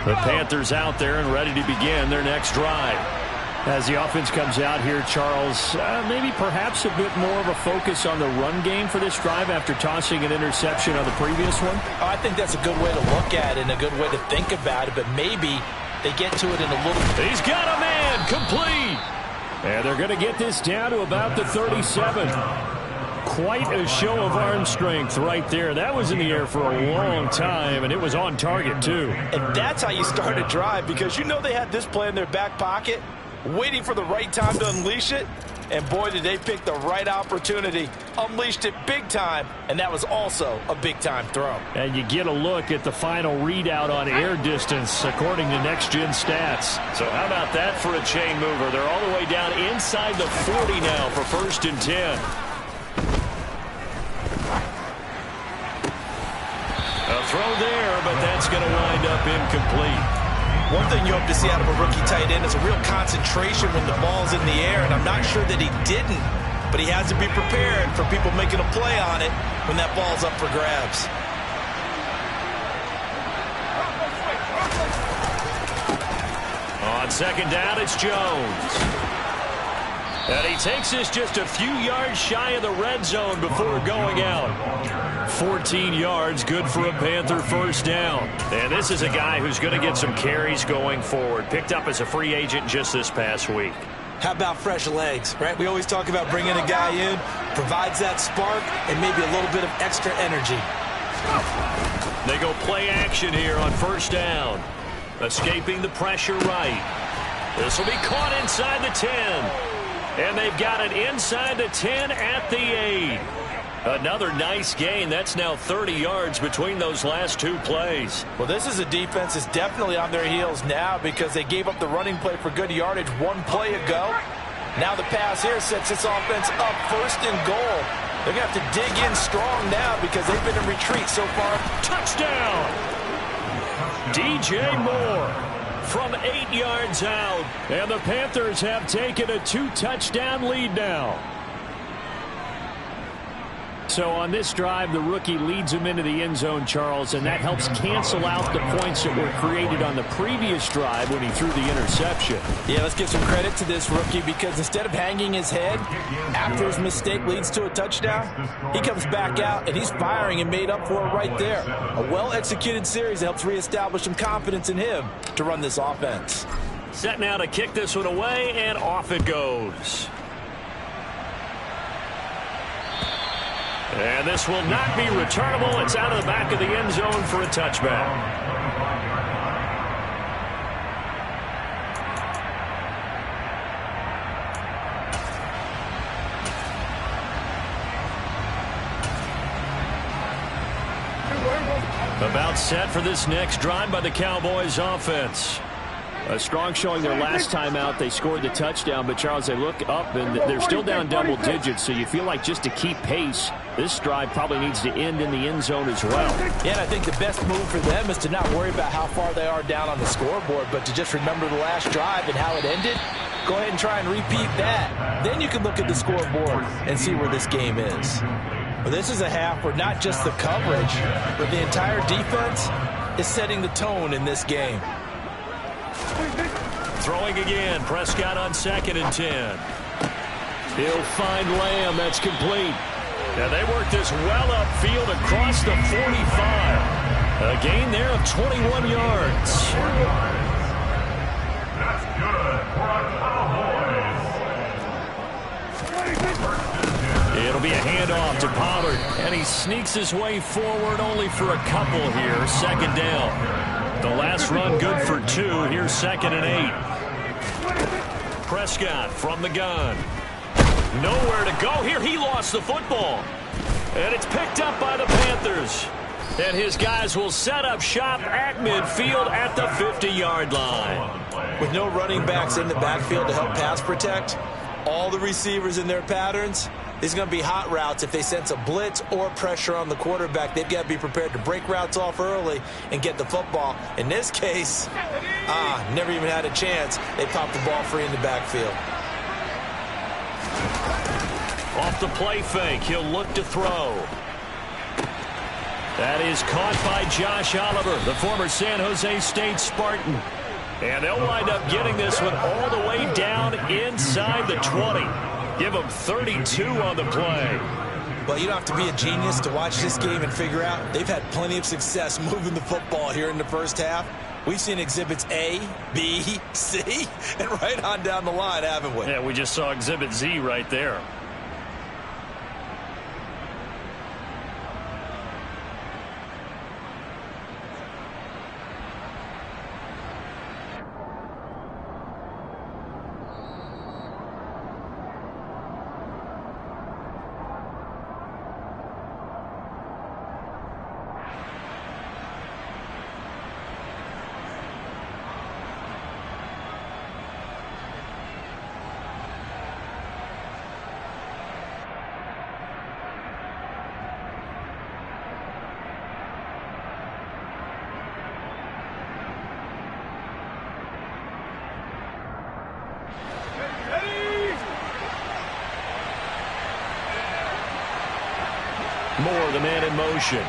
The Panthers out there and ready to begin their next drive. As the offense comes out here, Charles, maybe perhaps a bit more of a focus on the run game for this drive after tossing an interception on the previous one? I think that's a good way to look at it and a good way to think about it, but maybe they get to it in a little... He's got a man, complete! And they're going to get this down to about the 37. Quite a show of arm strength right there. That was in the air for a long time, and it was on target, too. And that's how you start a drive, because you know they had this play in their back pocket, waiting for the right time to unleash it. And boy, did they pick the right opportunity. Unleashed it big time, and that was also a big-time throw. And you get a look at the final readout on air distance, according to Next Gen Stats. So how about that for a chain mover? They're all the way down inside the 40 now for 1st and 10. A throw there, but that's going to wind up incomplete. One thing you hope to see out of a rookie tight end is a real concentration when the ball's in the air, and I'm not sure that he didn't, but he has to be prepared for people making a play on it when that ball's up for grabs. On second down, it's Jones. And he takes us just a few yards shy of the red zone before going out. 14 yards, good for a Panther first down. And this is a guy who's going to get some carries going forward. Picked up as a free agent just this past week. How about fresh legs, right? We always talk about bringing a guy in, provides that spark, and maybe a little bit of extra energy. They go play action here on first down. Escaping the pressure right. This will be caught inside the 10. And they've got it inside the 10 at the 8. Another nice gain. That's now 30 yards between those last two plays. Well, this is a defense that's definitely on their heels now because they gave up the running play for good yardage one play ago. Now the pass here sets this offense up first and goal. They're going to have to dig in strong now because they've been in retreat so far. Touchdown! DJ Moore from 8 yards out. And the Panthers have taken a 2-touchdown lead now. So on this drive, the rookie leads him into the end zone, Charles, and that helps cancel out the points that were created on the previous drive when he threw the interception. Yeah, let's give some credit to this rookie because instead of hanging his head after his mistake leads to a touchdown, he comes back out and he's firing and made up for it right there. A well-executed series that helps reestablish some confidence in him to run this offense. Set now to kick this one away, and off it goes. And this will not be returnable. It's out of the back of the end zone for a touchback. About set for this next drive by the Cowboys offense. A strong showing their last time out. They scored the touchdown, but Charles, they look up and they're still down double digits, so you feel like just to keep pace, this drive probably needs to end in the end zone as well. Yeah, and I think the best move for them is to not worry about how far they are down on the scoreboard, but to just remember the last drive and how it ended. Go ahead and try and repeat that. Then you can look at the scoreboard and see where this game is. Well, this is a half where not just the coverage, but the entire defense is setting the tone in this game. Throwing again. Prescott on 2nd and 10. He'll find Lamb. That's complete. And they work this well upfield across the 45. A gain there of 21 yards. That's good for a Cowboys. It'll be a handoff to Pollard. And he sneaks his way forward only for a couple here. 2nd down. The last run good for 2. Here's 2nd and 8. Prescott from the gun. Nowhere to go here. He lost the football. And it's picked up by the Panthers. And his guys will set up shop at midfield at the 50-yard line. With no running backs in the backfield to help pass protect, all the receivers in their patterns, these are going to be hot routes. If they sense a blitz or pressure on the quarterback, they've got to be prepared to break routes off early and get the football. In this case, never even had a chance. They popped the ball free in the backfield. Off the play fake, he'll look to throw. That is caught by Josh Oliver, the former San Jose State Spartan. And they'll wind up getting this one all the way down inside the 20. Give them 32 on the play. Well, you don't have to be a genius to watch this game and figure out they've had plenty of success moving the football here in the first half. We've seen exhibits A, B, C, and right on down the line, haven't we? Yeah, we just saw exhibit Z right there. Moore, the man in motion.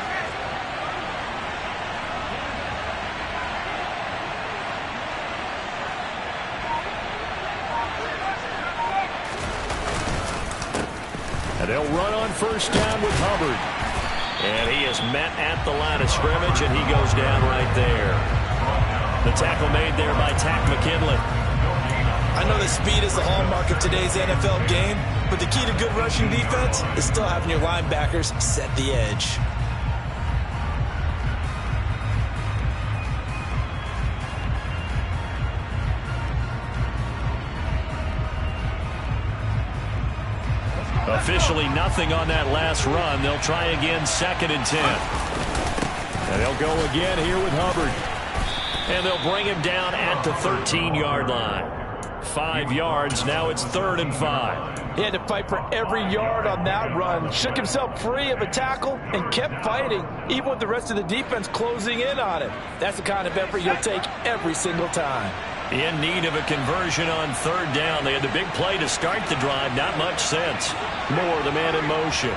And they'll run on first down with Hubbard. And he is met at the line of scrimmage, and he goes down right there. The tackle made there by Tack McKinley. I know that speed is the hallmark of today's NFL game, but the key to good rushing defense is still having your linebackers set the edge. Officially nothing on that last run. They'll try again, 2nd and 10. And they'll go again here with Hubbard. And they'll bring him down at the 13-yard line. 5 yards. Now it's 3rd and 5. He had to fight for every yard on that run. Shook himself free of a tackle and kept fighting, even with the rest of the defense closing in on him. That's the kind of effort you'll take every single time. In need of a conversion on 3rd down. They had the big play to start the drive. Not much sense. Moore, the man in motion.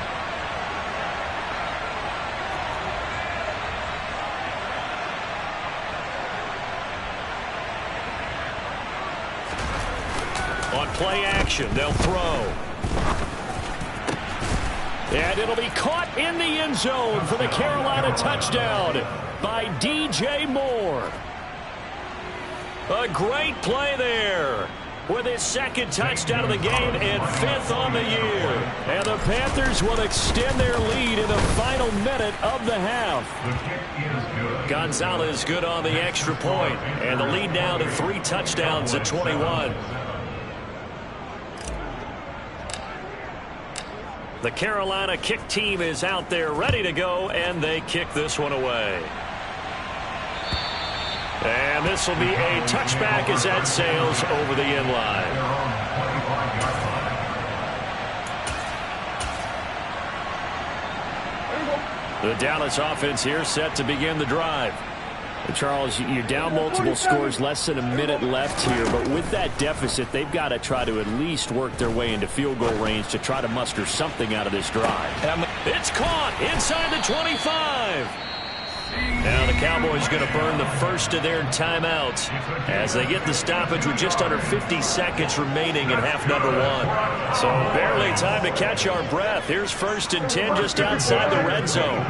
On play action, they'll throw. And it'll be caught in the end zone for the Carolina touchdown by DJ Moore. A great play there with his 2nd touchdown of the game and 5th on the year. And the Panthers will extend their lead in the final minute of the half. Gonzalez good on the extra point, and the lead now to 3 touchdowns at 21. The Carolina kick team is out there ready to go, and they kick this one away. And this will be a touchback as that sails over the end line. The Dallas offense here set to begin the drive. Charles, you're down multiple scores, less than a minute left here, but with that deficit, they've got to try to at least work their way into field goal range to try to muster something out of this drive. It's caught inside the 25. Now the Cowboys going to burn the first of their timeouts as they get the stoppage with just under 50 seconds remaining in half number 1. So barely time to catch our breath. Here's 1st and 10 just outside the red zone.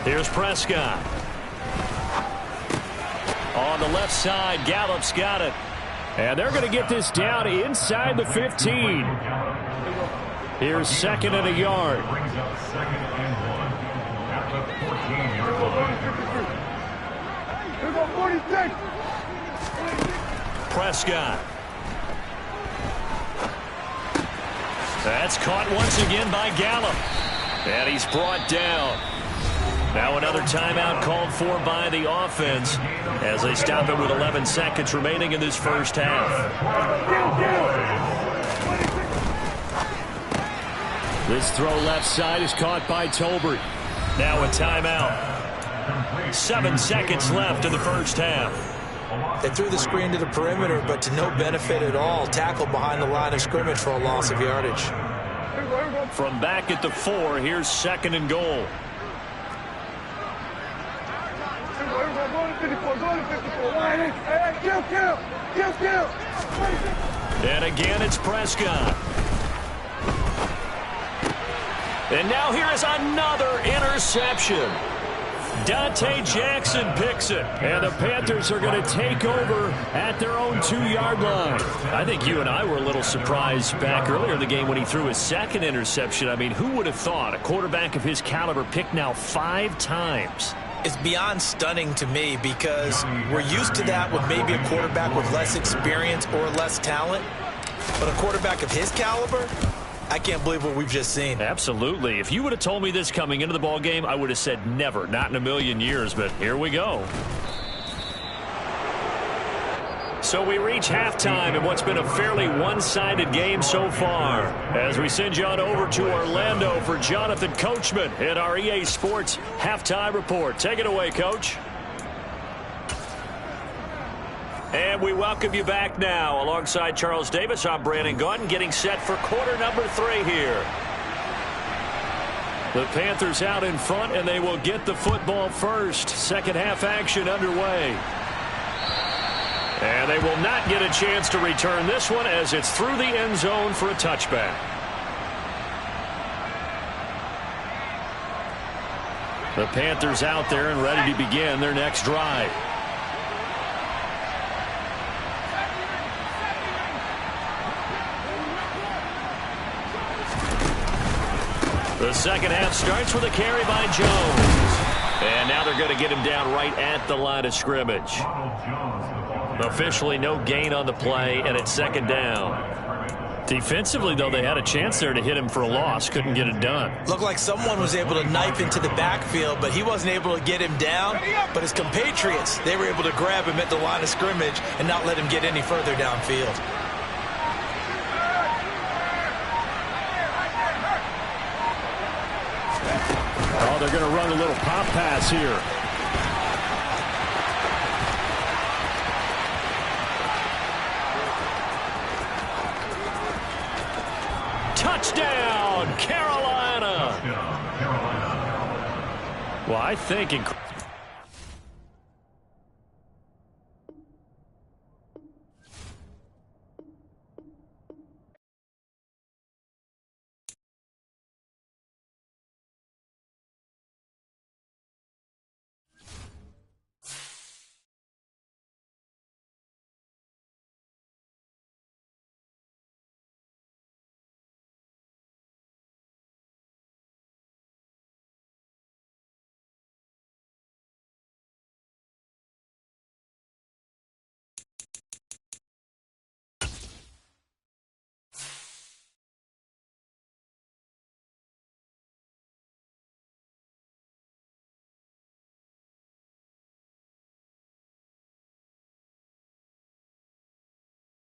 Here's Prescott. On the left side, Gallup's got it. And they're going to get this down inside the 15. Here's 2nd and a yard. Prescott. That's caught once again by Gallup. And he's brought down. Now another timeout called for by the offense as they stop it with 11 seconds remaining in this first half. This throw left side is caught by Tolbert. Now a timeout. 7 seconds left in the first half. They threw the screen to the perimeter, but to no benefit at all. Tackled behind the line of scrimmage for a loss of yardage. From back at the 4, here's 2nd and goal. And again, it's Prescott. And now here is another interception. Dante Jackson picks it. And the Panthers are going to take over at their own 2-yard line. I think you and I were a little surprised back earlier in the game when he threw his 2nd interception. I mean, who would have thought a quarterback of his caliber picked now 5 times? It's beyond stunning to me because we're used to that with maybe a quarterback with less experience or less talent. But a quarterback of his caliber, I can't believe what we've just seen. Absolutely. If you would have told me this coming into the ball game, I would have said never, not in a million years, but here we go. So we reach halftime in what's been a fairly one-sided game so far. As we send you on over to Orlando for Jonathan Coachman at our EA Sports Halftime Report. Take it away, Coach. And we welcome you back now. Alongside Charles Davis, I'm Brandon Gaudin, getting set for quarter number 3 here. The Panthers out in front, and they will get the football first. Second half action underway. And they will not get a chance to return this one as it's through the end zone for a touchback. The Panthers out there and ready to begin their next drive. The second half starts with a carry by Jones. And now they're going to get him down right at the line of scrimmage. Officially no gain on the play, and it's second down. Defensively, though, they had a chance there to hit him for a loss. Couldn't get it done. Looked like someone was able to knife into the backfield, but he wasn't able to get him down. But his compatriots, they were able to grab him at the line of scrimmage and not let him get any further downfield. Oh, they're going to run a little pop pass here. Touchdown, Carolina. Well, I think